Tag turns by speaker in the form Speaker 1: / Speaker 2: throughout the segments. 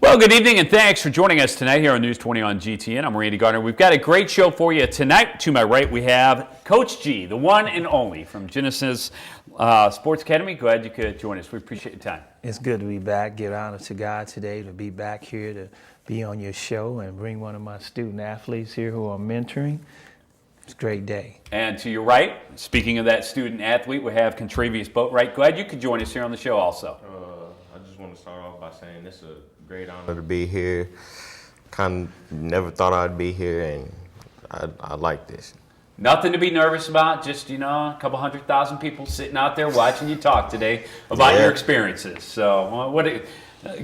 Speaker 1: Well, good evening and thanks for joining us tonight here on News 20 on GTN. I'm Randy Gardner. We've got a great show for you tonight. To my right, we have Coach G, the one and only from Genesis Sports Academy. Glad you could join us. We appreciate your time.
Speaker 2: It's good to be back. Give honor to God today to be back here to be on your show and bring one of my student athletes here who I'm mentoring. It's a great day.
Speaker 1: And to your right, speaking of that student athlete, we have Contravious Boatwright. Glad you could join us here on the show also.
Speaker 3: I just want to start off by saying it's a great honor to be here. Kind of never thought I'd be here, and I like this.
Speaker 1: Nothing to be nervous about, just, a couple 100,000 people sitting out there watching you talk today about your experiences. So what a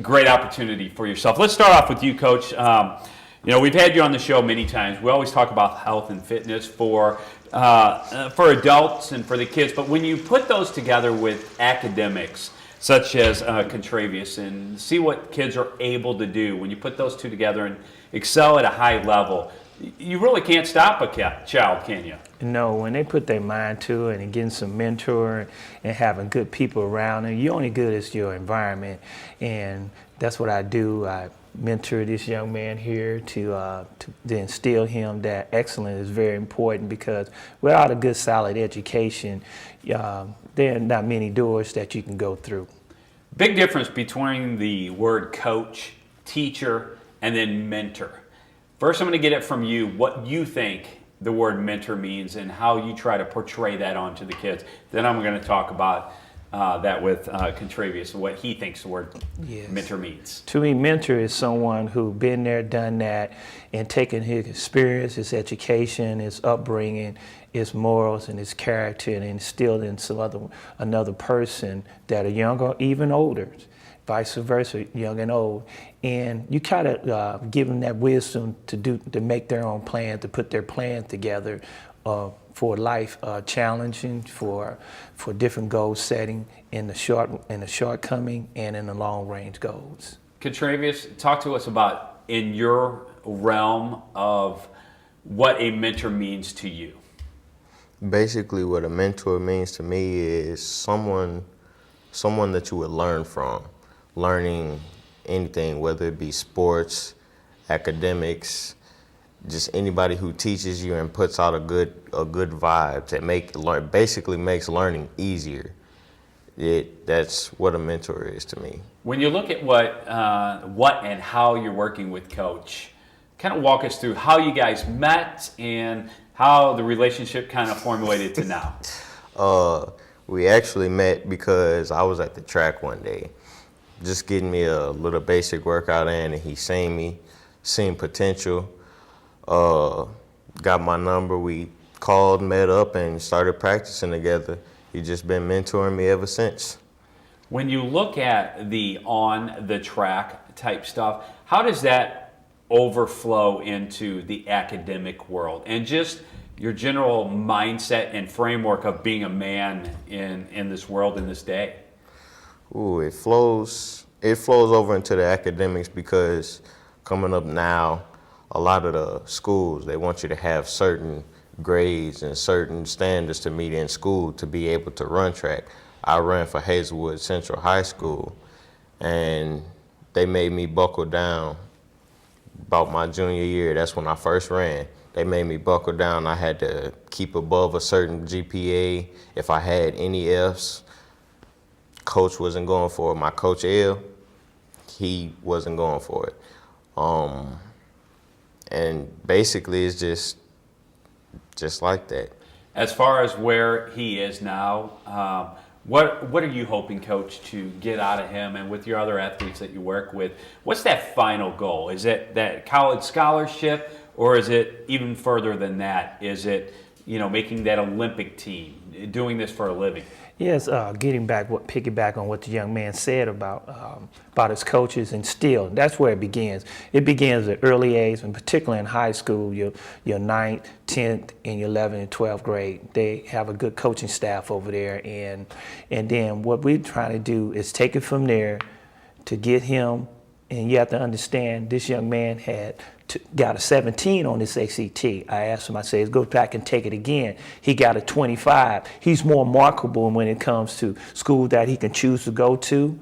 Speaker 1: great opportunity for yourself. Let's start off with you, Coach. We've had you on the show many times. We always talk about health and fitness for adults and for the kids, but when you put those together with academics, such as Contravious, and see what kids are able to do when you put those two together and excel at a high level, you really can't stop a child, can you?
Speaker 2: No, when they put their mind to it and getting some mentor and having good people around them, you're only good as your environment. And that's what I do. I mentor this young man here to instill him that excellence is very important, because without a good, solid education, there are not many doors that you can go through.
Speaker 1: Big difference between the word coach, teacher, and then mentor. First, I'm going to get it from you, what you think the word mentor means and how you try to portray that onto the kids. Then I'm going to talk about that with Contravious and what he thinks the word mentor means.
Speaker 2: To me, mentor is someone who's been there, done that, and taken his experience, his education, his upbringing, his morals, and his character, and instilled in another person that are young or even older, vice versa, young and old. And you kind of give them that wisdom to make their own plan, to put their plan together for life, challenging, for different goal setting in the shortcoming and in the long range goals.
Speaker 1: Contravious, talk to us about in your realm of what a mentor means to you.
Speaker 3: Basically, what a mentor means to me is someone that you would learn from, learning anything, whether it be sports, academics, just anybody who teaches you and puts out a good vibe that basically makes learning easier. That's what a mentor is to me.
Speaker 1: When you look at what and how you're working with Coach, kind of walk us through how you guys met and how the relationship kind of formulated to now.
Speaker 3: We actually met because I was at the track one day, just getting me a little basic workout in, and he seen potential. Got my number, we called, met up, and started practicing together. He's just been mentoring me ever since.
Speaker 1: When you look at the on the track type stuff, how does that overflow into the academic world and just your general mindset and framework of being a man in this world in this day?
Speaker 3: Ooh, it flows over into the academics, because coming up now, a lot of the schools, they want you to have certain grades and certain standards to meet in school to be able to run track. I ran for Hazelwood Central High School, and they made me buckle down about my junior year. That's when I first ran. They made me buckle down. I had to keep above a certain GPA. If I had any Fs, coach wasn't going for it. My coach L, he wasn't going for it. And basically it's just like that.
Speaker 1: As far as where he is now, what are you hoping, Coach, to get out of him, and with your other athletes that you work with? What's that final goal? Is it that college scholarship, or is it even further than that? Is it, making that Olympic team, doing this for a living?
Speaker 2: Yes, piggyback on what the young man said about his coaches, and still, that's where it begins. It begins at early age, and particularly in high school, your 9th, 10th, and your 11th and 12th grade. They have a good coaching staff over there, and then what we're trying to do is take it from there to get him. And you have to understand, this young man got a 17 on his ACT. I asked him, I said, go back and take it again. He got a 25. He's more marketable when it comes to school that he can choose to go to.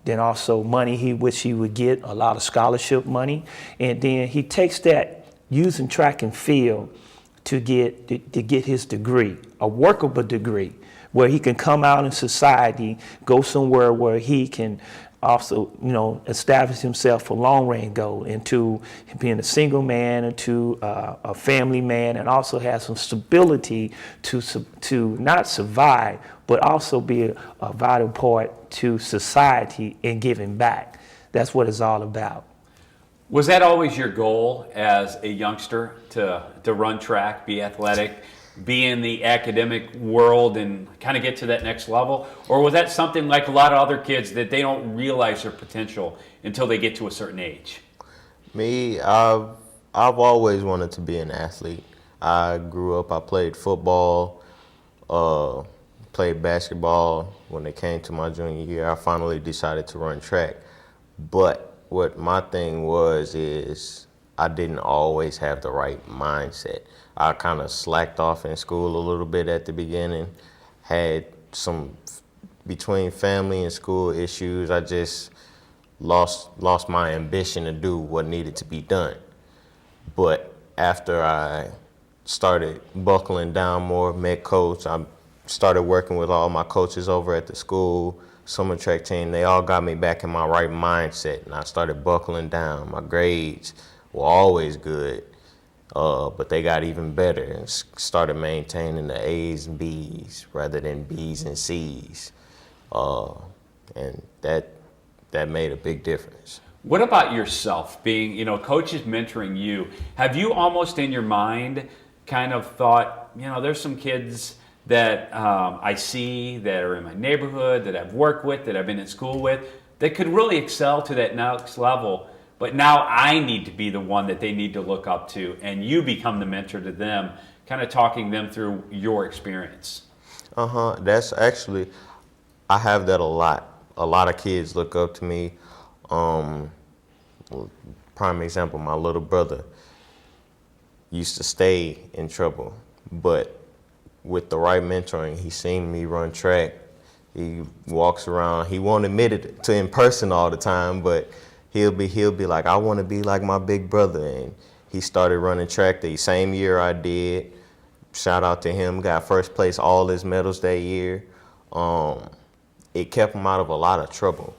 Speaker 2: then also money which he would get, a lot of scholarship money. And then he takes that using track and field to get his degree, a workable degree, where he can come out in society, go somewhere where he can also, establish himself for long range goal into being a single man, into a family man, and also have some stability to not survive, but also be a vital part to society and giving back. That's what it's all about.
Speaker 1: Was that always your goal as a youngster to run track, be athletic, be in the academic world and kind of get to that next level? Or was that something like a lot of other kids that they don't realize their potential until they get to a certain age?
Speaker 3: Me, I've always wanted to be an athlete. I grew up, I played football, played basketball. When it came to my junior year, I finally decided to run track. But what my thing is I didn't always have the right mindset. I kind of slacked off in school a little bit at the beginning, had some between family and school issues. I just lost my ambition to do what needed to be done. But after I started buckling down more, met coach, I started working with all my coaches over at the school, summer track team. They all got me back in my right mindset, and I started buckling down. My grades were always good, but they got even better and started maintaining the A's and B's rather than B's and C's, and that made a big difference.
Speaker 1: What about yourself, being, coach is mentoring you? Have you almost in your mind kind of thought, there's some kids that I see that are in my neighborhood, that I've worked with, that I've been in school with, that could really excel to that next level, but now I need to be the one that they need to look up to, and you become the mentor to them, kind of talking them through your experience.
Speaker 3: That's actually, I have that a lot. A lot of kids look up to me. Prime example, my little brother used to stay in trouble, but with the right mentoring, he seen me run track. He walks around. He won't admit it to in person all the time, but he'll be like, I want to be like my big brother. And he started running track the same year I did. Shout out to him. Got first place, all his medals that year. It kept him out of a lot of trouble.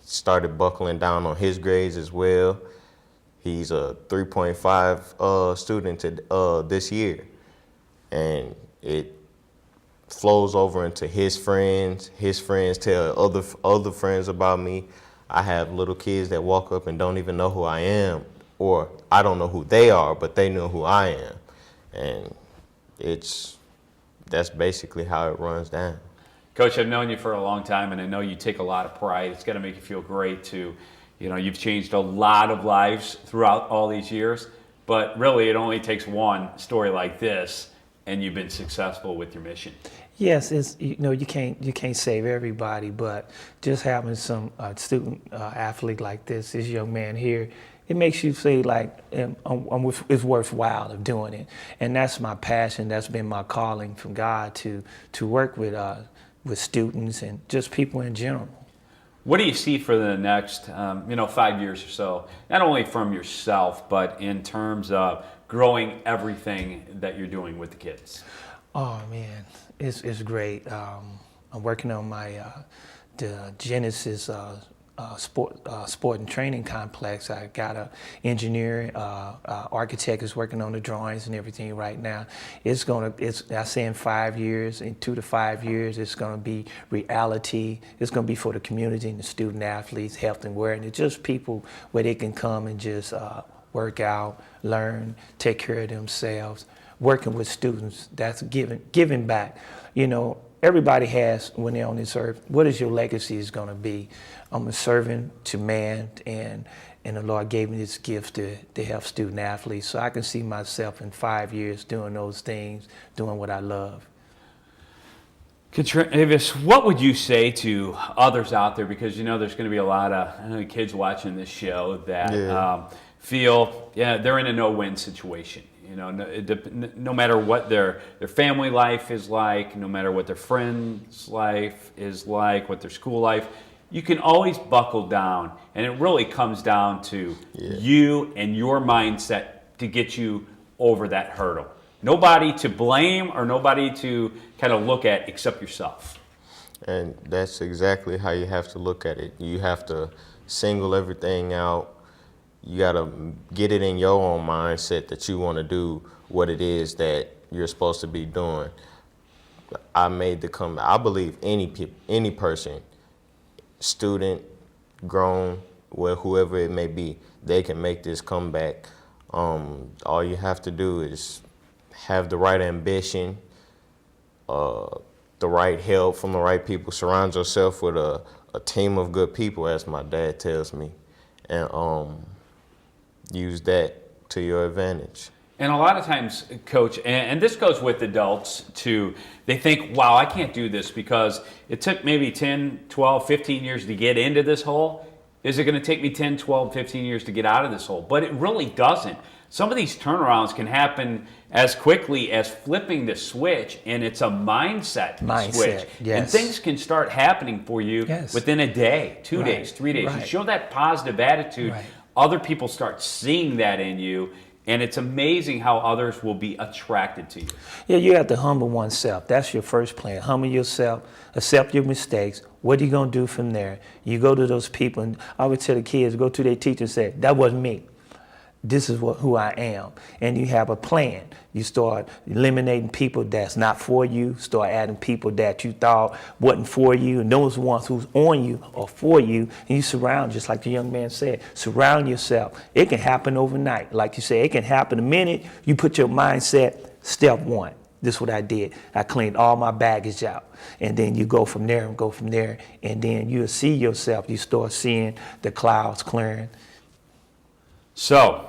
Speaker 3: Started buckling down on his grades as well. He's a 3.5 student this year. And it flows over into his friends. His friends tell other friends about me. I have little kids that walk up and don't even know who I am, or I don't know who they are, but they know who I am. And that's basically how it runs down.
Speaker 1: Coach, I've known you for a long time, and I know you take a lot of pride. It's got to make you feel great to, you've changed a lot of lives throughout all these years, but really it only takes one story like this and you've been successful with your mission.
Speaker 2: Yes, it's you can't save everybody, but just having some student athlete like this young man here, it makes you say like it's worthwhile of doing it, and that's my passion. That's been my calling from God to work with students and just people in general.
Speaker 1: What do you see for the next 5 years or so? Not only from yourself, but in terms of growing everything that you're doing with the kids?
Speaker 2: Oh man, it's great. I'm working on my the Genesis sport and training complex. I got a engineer, architect is working on the drawings and everything right now. I say in 5 years, in 2 to 5 years, it's gonna be reality. It's gonna be for the community and the student athletes, health and awareness, just people where they can come and just work out, learn, take care of themselves, working with students. That's giving back. Everybody has, when they're on this earth, what is your legacy is going to be? I'm a servant to man, and the Lord gave me this gift to help student athletes. So I can see myself in 5 years doing those things, doing what I love.
Speaker 1: Travis, what would you say to others out there? Because there's going to be a lot of kids watching this show that feel they're in a no-win situation. No matter what their family life is like, no matter what their friends' life is like, what their school life, you can always buckle down, and it really comes down to you and your mindset to get you over that hurdle. Nobody to blame or nobody to kind of look at except yourself.
Speaker 3: And that's exactly how you have to look at it. You have to single everything out. You got to get it in your own mindset that you want to do what it is that you're supposed to be doing. I made the comeback. I believe any person, student, grown, well, whoever it may be, they can make this comeback. All you have to do is have the right ambition, the right help from the right people. Surround yourself with a team of good people, as my dad tells me, and use that to your advantage.
Speaker 1: And a lot of times, Coach, and this goes with adults too, they think, wow, I can't do this because it took maybe 10, 12, 15 years to get into this hole. Is it going to take me 10, 12, 15 years to get out of this hole? But it really doesn't. Some of these turnarounds can happen as quickly as flipping the switch, and it's a mindset switch.
Speaker 2: Yes.
Speaker 1: And things can start happening for you within a day, 2 days, 3 days. You show that positive attitude, other people start seeing that in you, and it's amazing how others will be attracted to you.
Speaker 2: Yeah, you have to humble oneself. That's your first plan. Humble yourself, accept your mistakes. What are you going to do from there? You go to those people, and I would tell the kids, go to their teacher and say, that wasn't me. This is who I am. And you have a plan. You start eliminating people that's not for you, start adding people that you thought wasn't for you, and those ones who's on you are for you, and you surround, just like the young man said, surround yourself. It can happen overnight. Like you say, it can happen the minute you put your mindset, step one. This is what I did. I cleaned all my baggage out. And then you go from there and go from there, and then you'll see yourself. You start seeing the clouds clearing.
Speaker 1: So,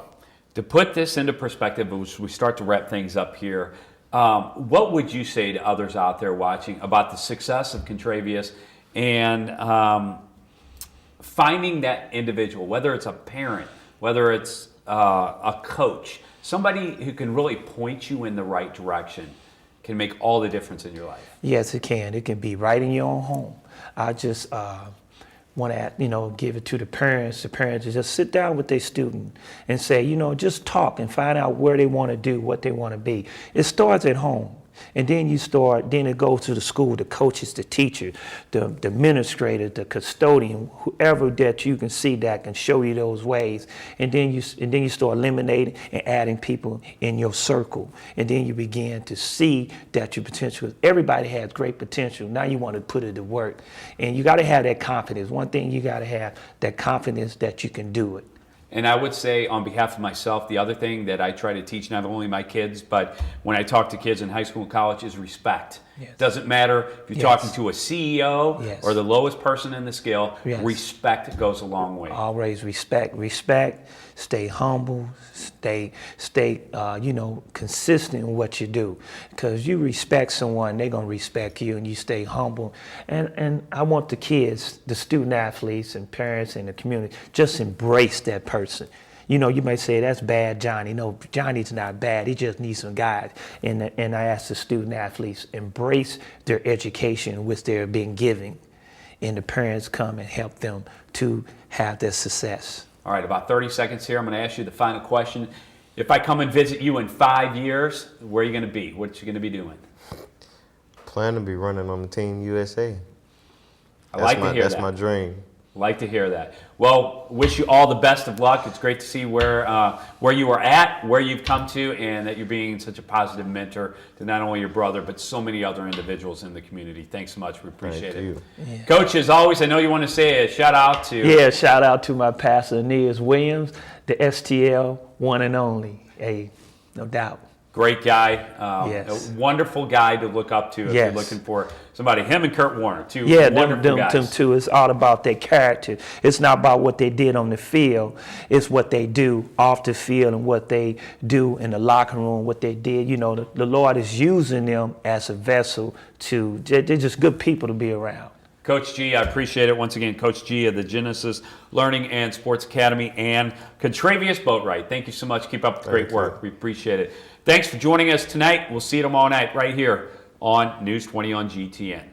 Speaker 1: to put this into perspective, as we start to wrap things up here, what would you say to others out there watching about the success of Contravious and finding that individual, whether it's a parent, whether it's a coach, somebody who can really point you in the right direction, can make all the difference in your life?
Speaker 2: Yes, it can. It can be right in your own home. I just want to, give it to the parents. The parents to just sit down with their student and say, just talk and find out where they want to do, what they want to be. It starts at home. And then then it goes to the school, the coaches, the teacher, the administrator, the custodian, whoever that you can see that can show you those ways. And then you start eliminating and adding people in your circle. And then you begin to see that your potential, everybody has great potential. Now you want to put it to work. And you got to have that confidence. One thing you got to have, that confidence that you can do it.
Speaker 1: And I would say on behalf of myself, the other thing that I try to teach not only my kids, but when I talk to kids in high school and college is respect. Yes. Doesn't matter if you're talking to a CEO or the lowest person in the scale, respect goes a long way.
Speaker 2: Always respect. Respect, stay humble, stay consistent in what you do. Because you respect someone, they're going to respect you, and you stay humble. And I want the kids, the student athletes and parents and the community, just embrace that person. You might say, that's bad, Johnny. No, Johnny's not bad. He just needs some guidance. And I ask the student athletes, embrace their education which they're being given. And the parents come and help them to have their success.
Speaker 1: All right, about 30 seconds here. I'm going to ask you the final question. If I come and visit you in 5 years, where are you going to be? What you going to be doing?
Speaker 3: Plan to be running on the Team USA.
Speaker 1: That's
Speaker 3: my dream.
Speaker 1: Like to hear that. Well, wish you all the best of luck. It's great to see where you are at, where you've come to, and that you're being such a positive mentor to not only your brother, but so many other individuals in the community. Thanks so much. We appreciate it. Yeah. Coach, as always, I know you want to say a shout out to...
Speaker 2: Yeah, shout out to my pastor, Aeneas Williams, the STL one and only. Hey, no doubt.
Speaker 1: Great guy, a wonderful guy to look up to if you're looking for somebody. Him and Kurt Warner, two wonderful guys. Them
Speaker 2: too. It's all about their character. It's not about what they did on the field. It's what they do off the field and what they do in the locker room, what they did. The Lord is using them as a vessel they're just good people to be around.
Speaker 1: Coach G, I appreciate it. Once again, Coach G of the Genesis Learning and Sports Academy and Contravious Boatwright. Thank you so much. Keep up the great work. We appreciate it. Thanks for joining us tonight. We'll see you tomorrow night right here on News 20 on GTN.